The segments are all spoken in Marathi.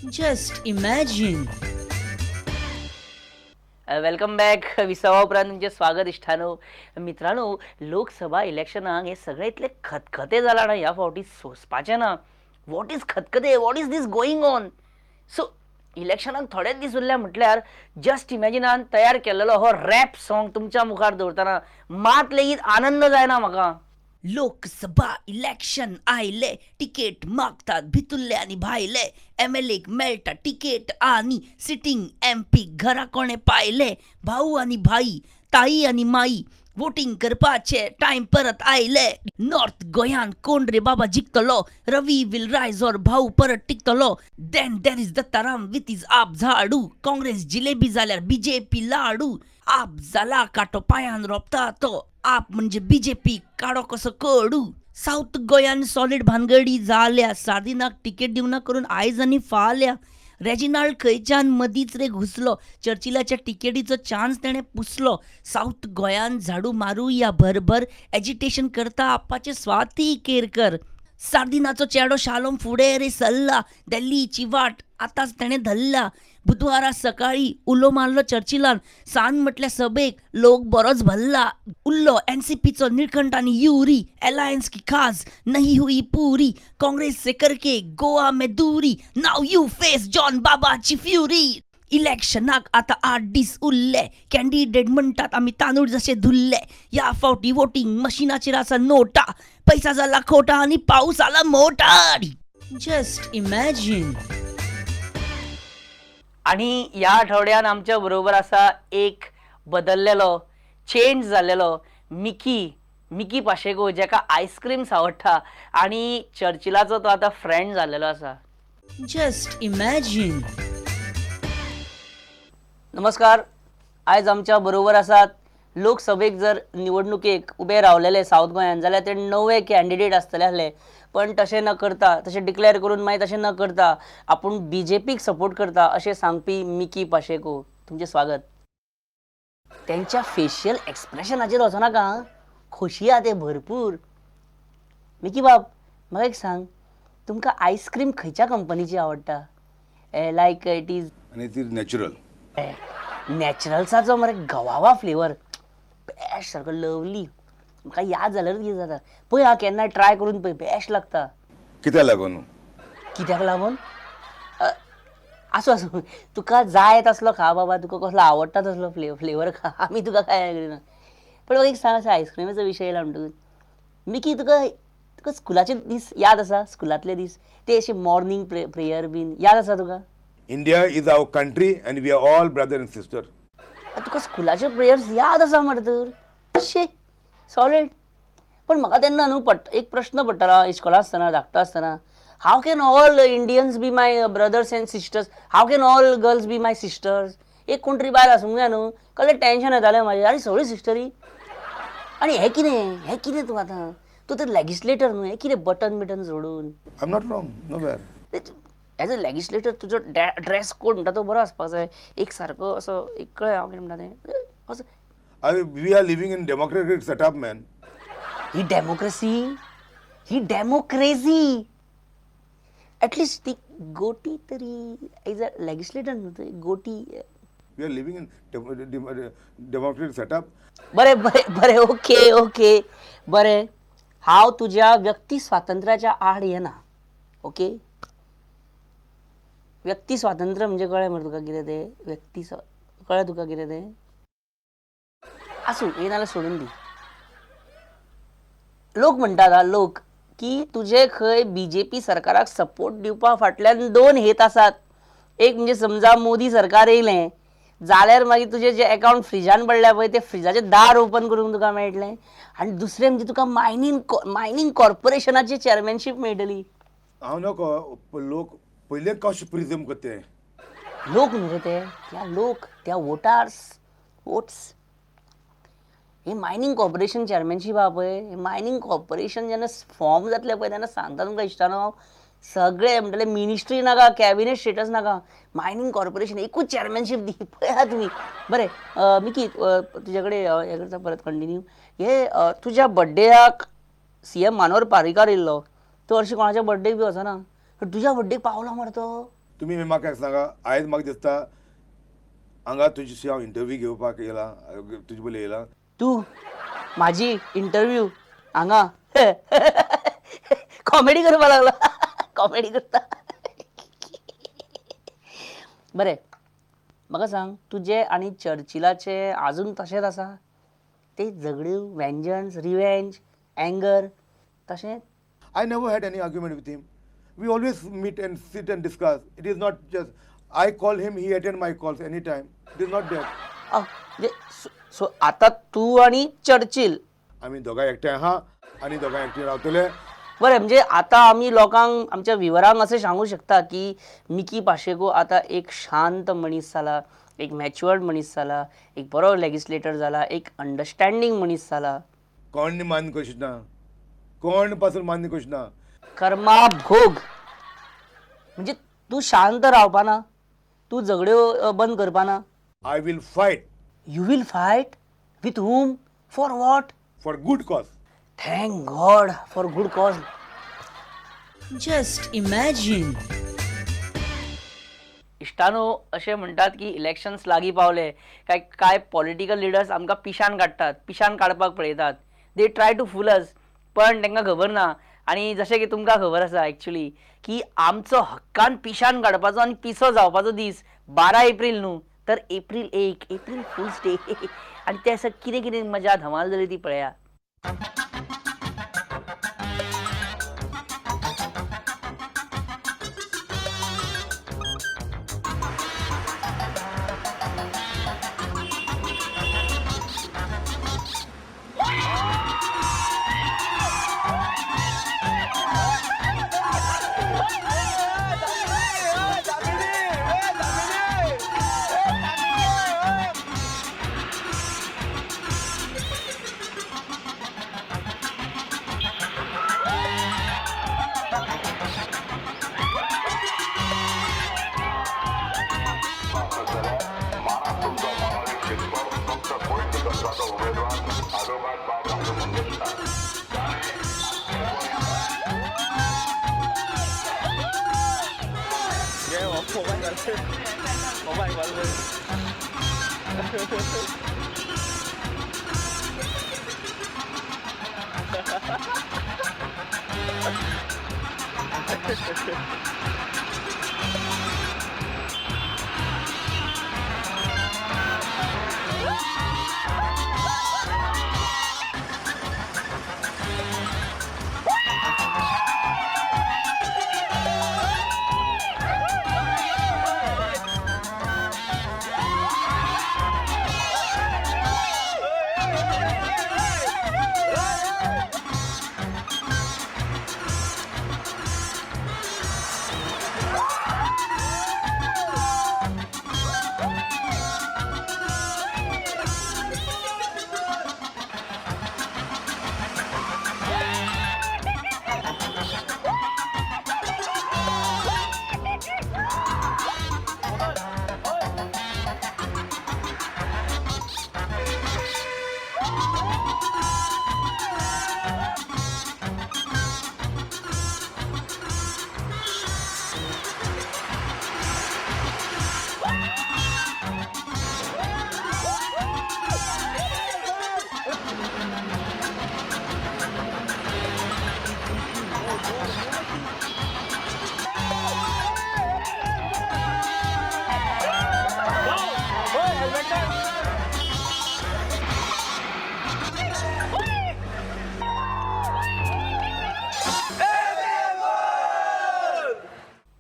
Just imagine. Welcome back. 20वा उपरांत तुमचे स्वागत इष्टानो. मित्रांनो, लोकसभा इलेक्शनाक हे सगळे इतले खतखते जाला ना ह्या फावटी सोंसपाचें ना. वॉट इज खतखते, what is this going on. So इलेक्शनाक थोडेच दीस उरल्या म्हटल्यार जस्ट इमॅजिनान तयार केलेलो हो रॅप सॉंग तुमच्या मुखार दवरतना मात लेगीत आनंद जायना म्हाका. लोकसभा इलेक्शन आयले, तिकेट मागतात भितुल्ले आणि भायले. MLA मेळटा तिकेट आणि सिटिंग MP घरा कोणे पायले. भाऊ आणि भाई, ताई आणि माई, वोटिंग करपाचे टाइम परत आयले. नॉर्थ गोयान कोण रे बाबा जिंकतलो, रवी विल रायज और भाऊ परत टिकतलो. Then there is Dattaram with his AAP झाडू, काँग्रेस जिलेबी जाल्यार BJP लाडू. आप जाला काटो पायान रोपता तो, आप म्हणजे BJP काडो कसो कडू. साऊथ गोयान सॉलिड भानगडी जाल्या, सार्दिनाक तिकेट दिवना करून आयज आणि फाल्या. रेजिनाल्ड खंयच्यान मदींच रे घुसलो, चर्चिलाच्या तिकेटीचो चान्स तेणे पुसलो. साऊथ गोयान झाडू मारू या भरभर, एजिटेशन करता आपाचे स्वाती केरकर. सार्दिनाचो चेडो शालोम फुडें रे सल्ला, दिल्लीची वाट आताच तेणे धरला. बुधवारा सकाळी उलो मारलो चर्चिलान, सांज म्हटल्या सभेक लोक बरोच भल्ला. उल्लो NCPचो निळकंठ आणि युरी, अलायन्स की खास नहीं हुई पूरी. काँग्रेस से करके गोवा में दूरी, नाउ यू फेस जॉन बाबाची फ्युरी. इलेक्शनाक आता 8 दीस उरले, कॅन्डिडेट म्हणटात आम्ही तांदूळ जसे धुल्ले. या फावटी वोटिंग मशीनाचेर आसा नोटा, पैसा झाला खोटा आणि पाऊस आला मोठा. Just imagine. आणि ह्या आठवड्यान आमच्या बरोबर असा एक बदललेलो, चेंज जाल्लेलो मिकी पाशेको, जेका आईस्क्रीम्स आवडटा आणि चर्चिलाचो तो आता फ्रेंड जाल्लेलो असा. Just imagine. नमस्कार. आयज आमच्या बरोबर आसात लोकसभेक जर निवडणुकेक उबे रावलेले साऊथ गोंयान जाल्यार ते 9 कॅन्डिडेट आसतले आहले, पण तशें न करता, तशें डिक्लेअर करून मागीर तशें न करता आपूण BJPक सपोर्ट करता अशें सांगपी मिकी पाशेको, तुमचें स्वागत. त्यांच्या फेशियल एक्सप्रेशनाचेर वचनाका, खोशी आहा ते भरपूर. मिकी बाब, म्हाका एक सांग, तुमकां आईस्क्रीम खंयच्या कंपनीची आवडटा? लायक इट इज आणि ती नॅचरल. नॅचरल्साचो मरे गवावा फ्लेवर बेस्ट सारको लवली. म्हाका याद जाल्यारूच कितें जाता. पळय हांव केन्ना ट्राय करून पळय, बेस्ट लागता. कित्याक लागून? कित्याक लागून? आसूं आसूं, तुका जाय तसलो खा बाबा, तुका कसलो आवडटा तसलो फ्लेवर खा, आमी तुका काय करिना. पण म्हाका एक सांग, अशें आयस्क्रीमाचो विशय येयला म्हणटकूच मिकी, तुका स्कुलाचे दीस याद आसा? स्कुलांतले दीस ते अशे मॉर्निंग प्रेयर बीन याद आसा तुका? India is our country and we are all brother and sister. तुका स्कुलाचे प्रेयर्स याद आसा मरे तर? शे सॉलिड. पण म्हाका तेन्ना न्हू एक प्रश्न पडटालो इस्कॉला आसतना, धाकटो आसतना, how can all Indians be my brothers and sisters, how can all girls be my sisters. एक कोण तरी बायल आसूंक जाय न्हू. कसलें टेन्शन येतालें म्हाजें, आनी सगळीं सिस्टरी. आनी हें कितें तूं आतां? तूं तर लेजिस्लेटर न्हू, हें कितें बटन जोडून? I am not wrong, know where. Age a legislator तुजो ड्रेस कोड म्हणटा तो बरो आसपाक जाय, एक सारको असो. एक कळ्ळें हांव कितें म्हणटा तें असो. We are living in democratic setup man. ही डेमोक्रेसी ॲटलिस्ट ती गोटी तरी एज अ लेजिस्लेटर न्हू, गोटी. We are living in democratic setup. बरें ओके बरें. हांव तुज्या व्यक्ती स्वातंत्र्याच्या आड येना, ओके? व्यक्ती स्वातंत्र्य म्हणजे कळ्ळें मरे तुका कितें तें? कळ्ळें तुका कितें तें? आसूं, हे नाल्यार सोडून दी. लोक म्हणटात लोक की तुजे खंय BJP सरकाराक सपोर्ट दिवपा फाटल्यान 2 हेत आसात. एक म्हणजे समजा मोदी सरकार येयलें जाल्यार मागीर तुजे जे अकाउंट फ्रिजान पडल्या पळय, ते फ्रिजाचे दार ओपन करूंक तुका मेळटलें. आनी दुसरें म्हणजे तुका मायनींग कॉर्पोरेशनाची चेअरमॅनशीप मेळटली. हांव नको, लोक पयले कशें प्रिझम करते. लोक न्हू रे ते, त्या वोट्स. हे मायनींग कॉर्पोरेशन चेअरमॅनशीप आहा पळय, हे मायनींग कॉर्पोरेशन जेन्ना फॉर्म जातले पळय तेन्ना सांगता तुमकां इश्टानो, सगळे म्हणटले मिनिस्ट्री नाका, कॅबिनेट स्टेटस नाका, मायनींग कॉर्पोरेशन एकूच चेअरमॅनशीप दी. पळया तुमी. बरें मिकी, तुजे कडेन हे करता परत कंटिन्यू. हे तुज्या बड्डेक CM मनोहर पर्रीकर येयल्लो, तो हरशीं कोणाच्या बड्डेक बी वचना, तुज्या बड्डेक पावलो मरे तो. तुमी म्हाका एक सांगा, आयज म्हाका दिसता हांगा तुजी हांव इंटरव्यू घेवपाक येयला, तुजे पयली येयला. तू माझी इंटरव्यू हांगा कॉमेडी करपा लागला. कॉमेडी करता. बरें म्हाका सांग, तुजे आनी चर्चिलाचे आजून तशेंच आसा ते झगड्यो, वेंजन्स, रिवेंज, एंगर तशें? I never had any argument with him. We always meet and sit and discuss. It is not just I call him, he attend my calls anytime. It is not that. So आता तू आणि चर्चिल आम्ही दोगांय एकटे आहा आनी दोगांय एकटे रावतले. बरें, म्हणजे आता आम्ही लोकांक आमच्या विवरांक असे सांगू शकता की मिकी पाशेको आता एक शांत मनीस जाला, एक मॅच्युअर्ड मनीस जाला, एक बरो लेजिस्लेटर जाला, एक अंडरस्टँडिंग मनीस जाला. कोण मान्य कशी ना, कोण पासून मान्य कशी ना. कर्मा भोग म्हणजे तू शांत रावपाना, तू झगड्यो बंद करपाना. I will fight you will fight with whom? For what? For good cause. Thank God for good cause. Just imagine. इश्टानो असे म्हणतात की इलेक्शन्स लागीं पावले काय काय पॉलिटिकल लिडर्स आमकां पिशान काडटात, पिशान काडपाक पळयतात. दे ट्राय टू फूल अस, पण तांकां खबर ना. आणि जशें की तुमकां खबर आसा एक्चुअली की आमचो हक्कान पिशान काडपाचो आनी पिसो जावपाचो दीस 12 एप्रील न्हू, तर एप्रील 1 एप्रील फूल्स डे. आनी ते असं कितें कितें मजा धमाल जाली ती पळया.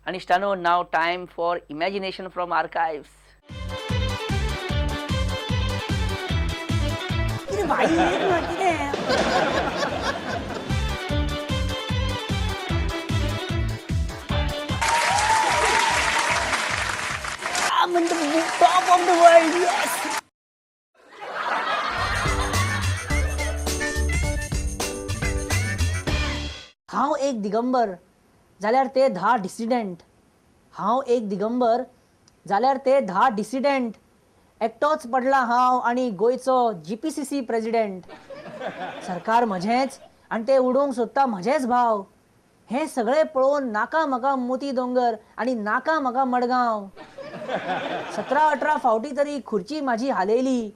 आणि इश्टानो, now time for imagination from archives. Top of the world. Yes. हांव एक दिगंबर जाल्यार ते 10 डिसिडेंट. हांव एक दिगंबर जाल्यार ते 10 डिसिडेंट. एकटोच पडला हांव आनी गोंयचो GPCC प्रेसिडेंट. सरकार म्हजेंच आनी ते उडोवंक सोदता म्हजेच भाव. हे सगळे पळोवन नाका म्हाका मोती दोंगर आणि नाका म्हाका मडगांव. 17-18 फावटी तरी खुर्ची माझी हालयली,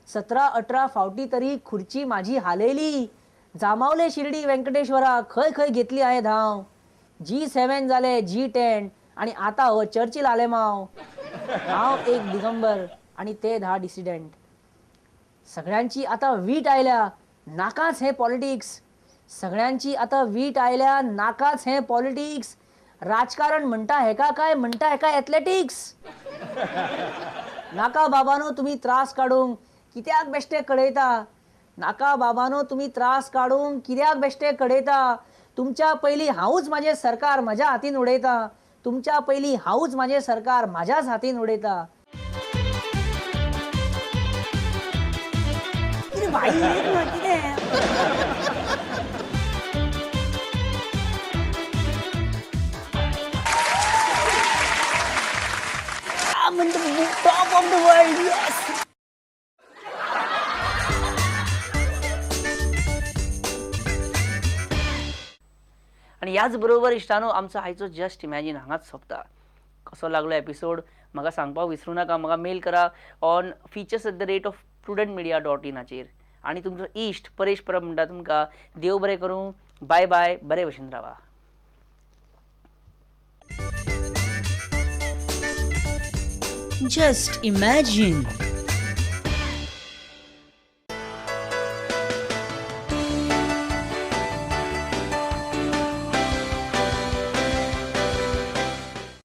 17-18 फावटी तरी खुर्ची माझी हालयली. जामावले शिर्डी व्यंकटेश्वरा, खंय खंय घेतली हांवें धांव. G7 जाले G10 आणि आता हो चर्चिल आले माव. हांव एक दिगंबर आणि ते 10 डिसिडेंट. सगळ्यांची आता वीट आयल्या, नाकाच हे पॉलिटिक्स. सगळ्यांची आता वीट आयल्या, नाकाच हे पॉलिटिक्स. राजकारण म्हणता हेका काय, म्हणता हेका एथलेटिक्स. नाका बाबानो तुम्ही त्रास काढूंक कित्याक बेश्टे कडयता. नाका बाबानो तुम्ही त्रास काढूंक कित्याक बेश्टे कडयता. तुमच्या पयलीं हांवूच माझे सरकार म्हज्या हातीन उडयता. तुमच्या पयलीं हांवूच माझे सरकार म्हाज्याच हातीन उडयता. कितें भाई कितें I'm in the top of the world, yes. आणि याच बरोबर इश्टानो आमचो आयचो जस्ट इमॅजिन हांगाच सोंपता. कसो लागलो एपिसोड म्हाका सांगपाक विसरूं नाका. म्हाका मेल करा ऑन features@prudentmedia.in हाचेर. आनी तुमचो इश्ट परेश परब म्हणटा तुमकां देव बरें करूं. बाय बाय, बरे भशेन रावा. Just imagine.